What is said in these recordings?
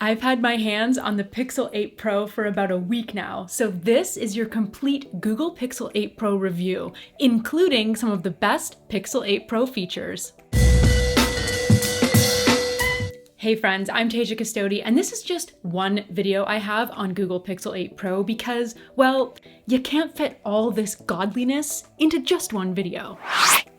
I've had my hands on the Pixel 8 Pro for about a week now, so this is your complete Google Pixel 8 Pro review, including some of the best Pixel 8 Pro features. Hey friends, I'm Tasia Custode, and this is just one video I have on Google Pixel 8 Pro because, well, you can't fit all this godliness into just one video.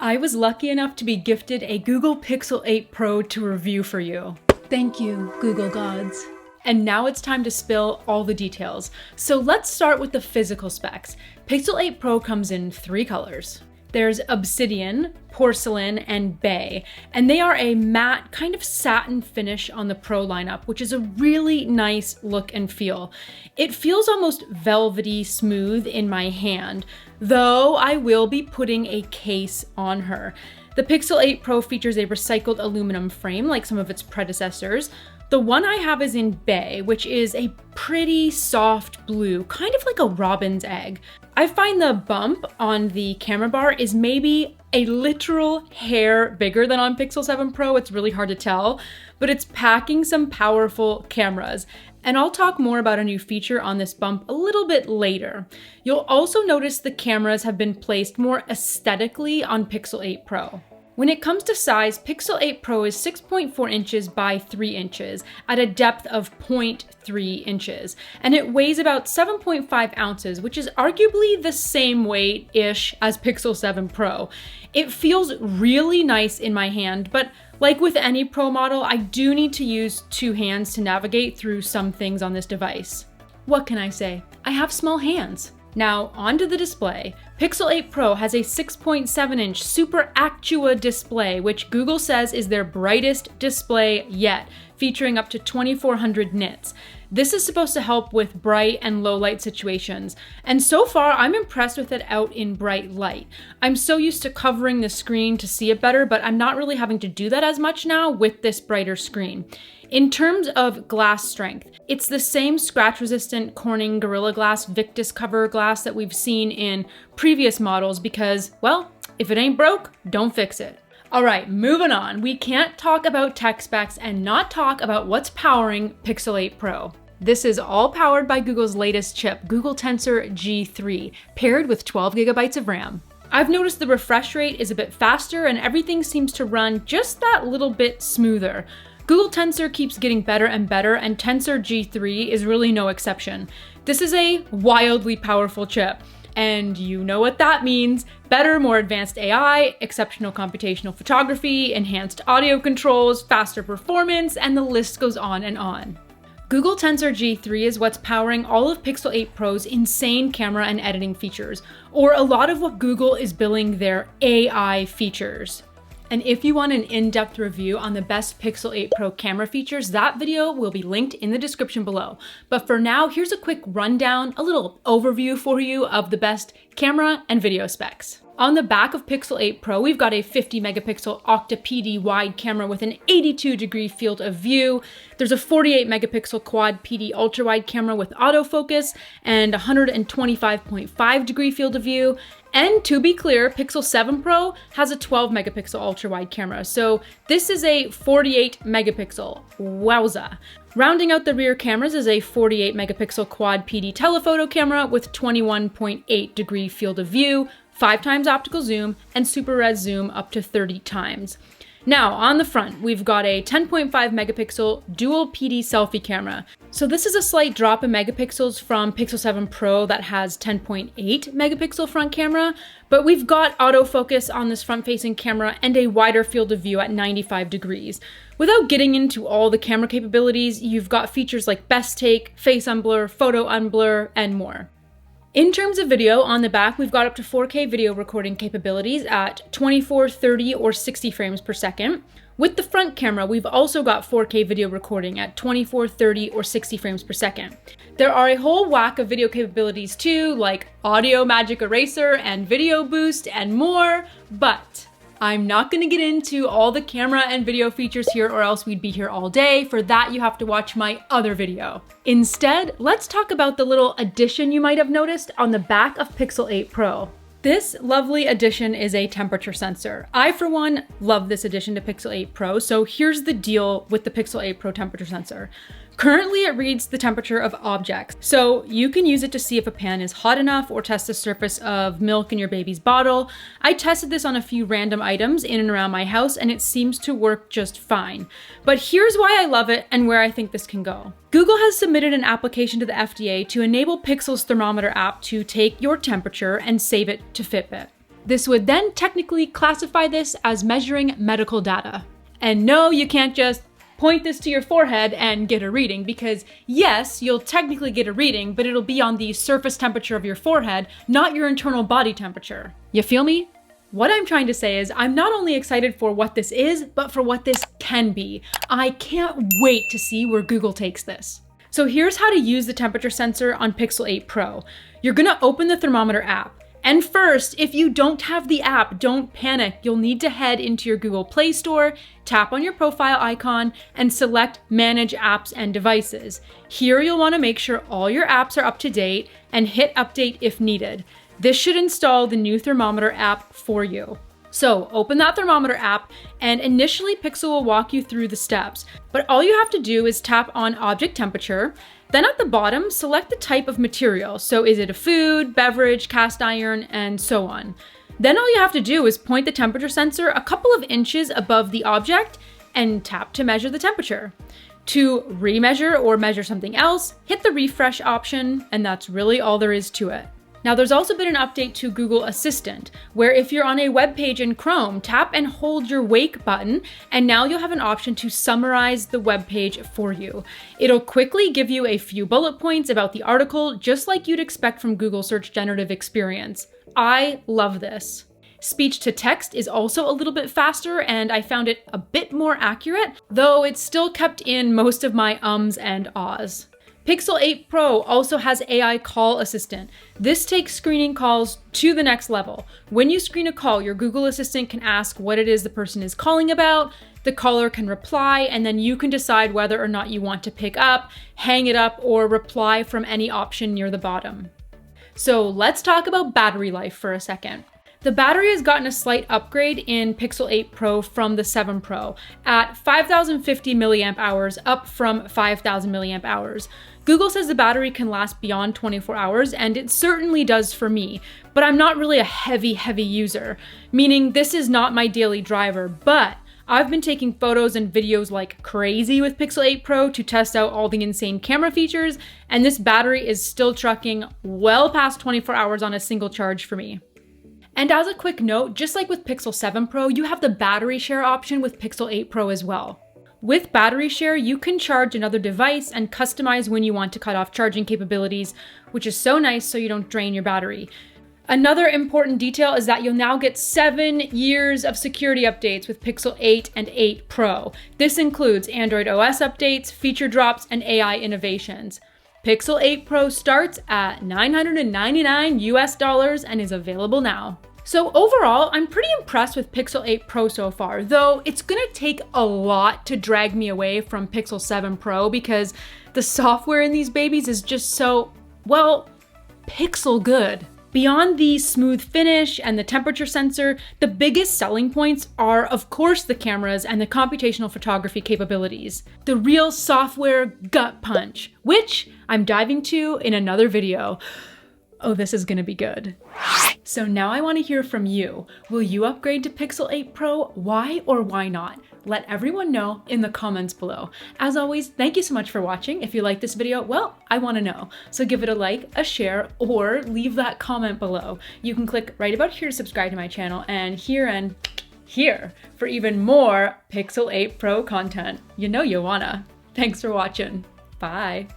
I was lucky enough to be gifted a Google Pixel 8 Pro to review for you. Thank you, Google gods. And now it's time to spill all the details. So let's start with the physical specs. Pixel 8 Pro comes in 3 colors. There's Obsidian, Porcelain, and Bay, and they are a matte kind of satin finish on the Pro lineup, which is a really nice look and feel. It feels almost velvety smooth in my hand, though I will be putting a case on her. The Pixel 8 Pro features a recycled aluminum frame like some of its predecessors. The one I have is in Bay, which is a pretty soft blue, kind of like a robin's egg. I find the bump on the camera bar is maybe a literal hair bigger than on Pixel 7 Pro. It's really hard to tell, but it's packing some powerful cameras. And I'll talk more about a new feature on this bump a little bit later. You'll also notice the cameras have been placed more aesthetically on Pixel 8 Pro. When it comes to size, Pixel 8 Pro is 6.4 inches by 3 inches at a depth of 0.3 inches, and it weighs about 7.5 ounces, which is arguably the same weight-ish as Pixel 7 Pro. It feels really nice in my hand, but like with any Pro model, I do need to use 2 hands to navigate through some things on this device. What can I say? I have small hands. Now, onto the display. Pixel 8 Pro has a 6.7-inch Super Actua display, which Google says is their brightest display yet, featuring up to 2400 nits. This is supposed to help with bright and low light situations, and so far I'm impressed with it out in bright light. I'm so used to covering the screen to see it better, but I'm not really having to do that as much now with this brighter screen. In terms of glass strength, it's the same scratch-resistant Corning Gorilla Glass Victus cover glass that we've seen in previous models because, well, if it ain't broke, don't fix it. All right, moving on. We can't talk about tech specs and not talk about what's powering Pixel 8 Pro. This is all powered by Google's latest chip, Google Tensor G3, paired with 12 gigabytes of RAM. I've noticed the refresh rate is a bit faster and everything seems to run just that little bit smoother. Google Tensor keeps getting better and better, and Tensor G3 is really no exception. This is a wildly powerful chip, and you know what that means. Better, more advanced AI, exceptional computational photography, enhanced audio controls, faster performance, and the list goes on and on. Google Tensor G3 is what's powering all of Pixel 8 Pro's insane camera and editing features, or a lot of what Google is billing their AI features. And if you want an in-depth review on the best Pixel 8 Pro camera features, that video will be linked in the description below. But for now, here's a quick rundown, a little overview for you of the best camera and video specs. On the back of Pixel 8 Pro, we've got a 50 megapixel Octa-PD wide camera with an 82-degree field of view. There's a 48 megapixel quad PD ultra-wide camera with autofocus and 125.5 degree field of view. And to be clear, Pixel 7 Pro has a 12 megapixel ultra-wide camera, so this is a 48 megapixel. Wowza. Rounding out the rear cameras is a 48 megapixel quad PD telephoto camera with 21.8 degree field of view, 5 times optical zoom, and super res zoom up to 30 times. Now, on the front, we've got a 10.5 megapixel dual PD selfie camera. So this is a slight drop in megapixels from Pixel 7 Pro that has 10.8 megapixel front camera, but we've got autofocus on this front-facing camera and a wider field of view at 95 degrees. Without getting into all the camera capabilities, you've got features like best take, face unblur, photo unblur, and more. In terms of video, on the back, we've got up to 4K video recording capabilities at 24, 30, or 60 frames per second. With the front camera, we've also got 4K video recording at 24, 30, or 60 frames per second. There are a whole whack of video capabilities too, like Audio Magic Eraser and Video Boost and more, but I'm not going to get into all the camera and video features here or else we'd be here all day. For that, you have to watch my other video. Instead, let's talk about the little addition you might have noticed on the back of Pixel 8 Pro. This lovely addition is a temperature sensor. I, for one, love this addition to Pixel 8 Pro, so here's the deal with the Pixel 8 Pro temperature sensor. Currently, it reads the temperature of objects, so you can use it to see if a pan is hot enough or test the surface of milk in your baby's bottle. I tested this on a few random items in and around my house, and it seems to work just fine. But here's why I love it and where I think this can go. Google has submitted an application to the FDA to enable Pixel's thermometer app to take your temperature and save it to Fitbit. This would then technically classify this as measuring medical data. And no, you can't just point this to your forehead and get a reading, because yes, you'll technically get a reading, but it'll be on the surface temperature of your forehead, not your internal body temperature. You feel me? What I'm trying to say is I'm not only excited for what this is, but for what this can be. I can't wait to see where Google takes this. So here's how to use the temperature sensor on Pixel 8 Pro. You're gonna open the thermometer app. And first, if you don't have the app, don't panic. You'll need to head into your Google Play Store, tap on your profile icon, and select Manage Apps and Devices. Here you'll want to make sure all your apps are up to date and hit Update if needed. This should install the new thermometer app for you. So open that thermometer app, and initially Pixel will walk you through the steps. But all you have to do is tap on Object Temperature. Then at the bottom, select the type of material. So is it a food, beverage, cast iron, and so on. Then all you have to do is point the temperature sensor a couple of inches above the object and tap to measure the temperature. To remeasure or measure something else, hit the refresh option, and that's really all there is to it. Now, there's also been an update to Google Assistant, where if you're on a web page in Chrome, tap and hold your wake button, and now you'll have an option to summarize the web page for you. It'll quickly give you a few bullet points about the article, just like you'd expect from Google Search Generative Experience. I love this. Speech to text is also a little bit faster, and I found it a bit more accurate, though it still kept in most of my ums and ahs. Pixel 8 Pro also has AI Call Assistant. This takes screening calls to the next level. When you screen a call, your Google Assistant can ask what it is the person is calling about, the caller can reply, and then you can decide whether or not you want to pick up, hang it up, or reply from any option near the bottom. So let's talk about battery life for a second. The battery has gotten a slight upgrade in Pixel 8 Pro from the 7 Pro at 5,050 milliamp hours, up from 5,000 milliamp hours. Google says the battery can last beyond 24 hours, and it certainly does for me, but I'm not really a heavy user, meaning this is not my daily driver, but I've been taking photos and videos like crazy with Pixel 8 Pro to test out all the insane camera features, and this battery is still trucking well past 24 hours on a single charge for me. And as a quick note, just like with Pixel 7 Pro, you have the battery share option with Pixel 8 Pro as well. With battery share, you can charge another device and customize when you want to cut off charging capabilities, which is so nice so you don't drain your battery. Another important detail is that you'll now get 7 years of security updates with Pixel 8 and 8 Pro. This includes Android OS updates, feature drops, and AI innovations. Pixel 8 Pro starts at $999 US and is available now. So overall, I'm pretty impressed with Pixel 8 Pro so far, though it's gonna take a lot to drag me away from Pixel 7 Pro because the software in these babies is just so, well, pixel good. Beyond the smooth finish and the temperature sensor, the biggest selling points are, of course, the cameras and the computational photography capabilities. The real software gut punch, which I'm diving to in another video. Oh, this is gonna be good. So now I wanna hear from you. Will you upgrade to Pixel 8 Pro? Why or why not? Let everyone know in the comments below. As always, thank you so much for watching. If you like this video, well, I wanna know. So give it a like, a share, or leave that comment below. You can click right about here to subscribe to my channel, and here and here for even more Pixel 8 Pro content. You know you wanna. Thanks for watching. Bye.